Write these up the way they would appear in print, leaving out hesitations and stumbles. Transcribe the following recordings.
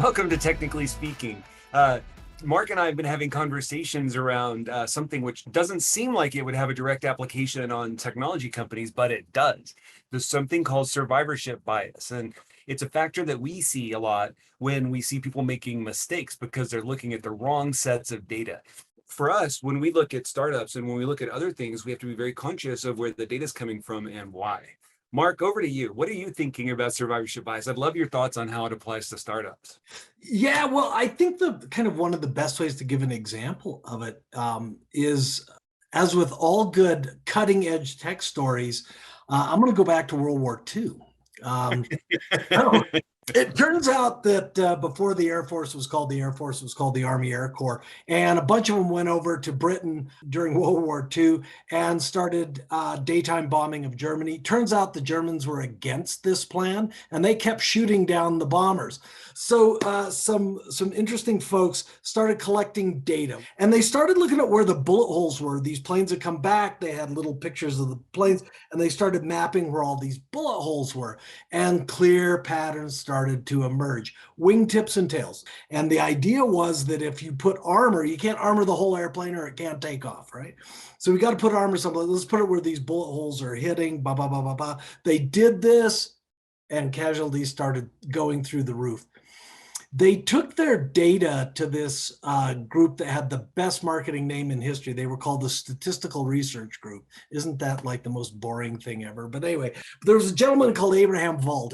Welcome to Technically Speaking. Mark and I have been having conversations around something which doesn't seem like it would have a direct application on technology companies, but it does. There's something called survivorship bias, and it's a factor that we see a lot when we see people making mistakes because they're looking at the wrong sets of data. For us, when we look at startups and when we look at other things, we have to be very conscious of where the data is coming from and why. Mark, over to you. What are you thinking about survivorship bias? I'd love your thoughts on how it applies to startups. Yeah, well, I think the kind of one of the best ways to give an example of it is, as with all good cutting edge tech stories, I'm going to go back to World War II. Um, oh, it turns out that before the Air Force was called the Air Force, it was called the Army Air Corps. And a bunch of them went over to Britain during World War II and started daytime bombing of Germany. Turns out the Germans were against this plan and they kept shooting down the bombers. So some interesting folks started collecting data and they started looking at where the bullet holes were. These planes had come back, they had little pictures of the planes, and they started mapping where all these bullet holes were. And clear patterns started to emerge, wingtips and tails. And the idea was that if you put armor, you can't armor the whole airplane or it can't take off, right? So we got to put armor someplace. Let's put it where these bullet holes are hitting, blah, blah, blah, blah, blah. They did this and casualties started going through the roof. They took their data to this group that had the best marketing name in history. They were called the Statistical Research Group. Isn't that like the most boring thing ever? But anyway, there was a gentleman called Abraham Vald,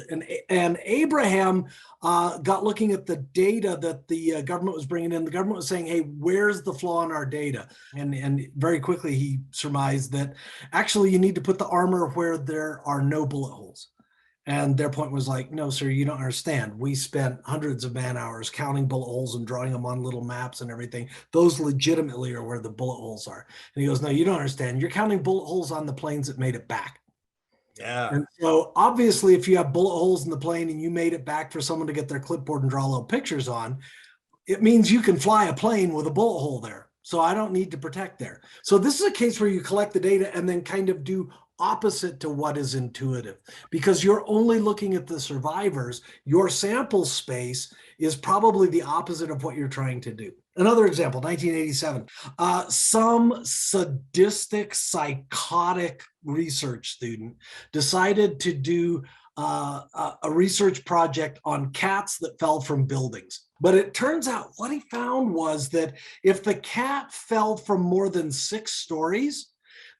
and Abraham got looking at the data that the government was bringing in. The government was saying, hey, where's the flaw in our data? And very quickly he surmised that actually you need to put the armor where there are no bullet holes. And their point was like, no, sir, you don't understand. We spent hundreds of man hours counting bullet holes and drawing them on little maps and everything. Those legitimately are where the bullet holes are. And he goes, no, you don't understand. You're counting bullet holes on the planes that made it back. Yeah. And so obviously, if you have bullet holes in the plane and you made it back for someone to get their clipboard and draw little pictures on, it means you can fly a plane with a bullet hole there. So I don't need to protect there. So this is a case where you collect the data and then kind of do opposite to what is intuitive, because you're only looking at the survivors. Your sample space is probably the opposite of what you're trying to do. Another example, 1987, some sadistic, psychotic research student decided to do a research project on cats that fell from buildings. But it turns out what he found was that if the cat fell from more than 6 stories,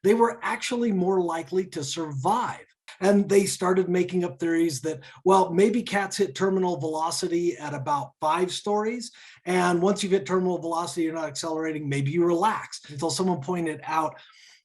they were actually more likely to survive. And they started making up theories that, well, maybe cats hit terminal velocity at about 5 stories. And once you hit terminal velocity, you're not accelerating, maybe you relax. Until someone pointed out,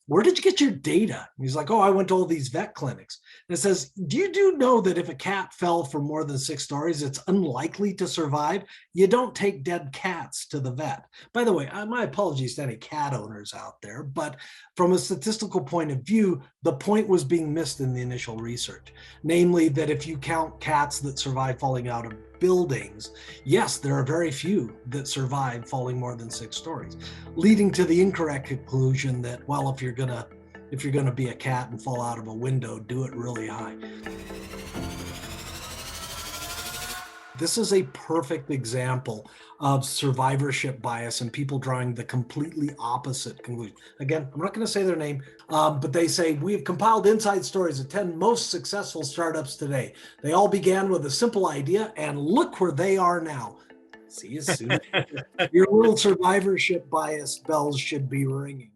where did you get your data? And he's like, oh, I went to all these vet clinics. And it says, do you know that if a cat fell from more than 6 stories, it's unlikely to survive? You don't take dead cats to the vet. By the way, my apologies to any cat owners out there, but from a statistical point of view, the point was being missed in the initial research. Namely that if you count cats that survive falling out of buildings, yes, there are very few that survive falling more than 6 stories, leading to the incorrect conclusion that, well, if you're gonna be a cat and fall out of a window, do it really high. This is a perfect example of survivorship bias and people drawing the completely opposite conclusion. Again, I'm not going to say their name, but they say, we have compiled inside stories of 10 most successful startups today. They all began with a simple idea, and look where they are now. See you soon. Your little survivorship bias bells should be ringing.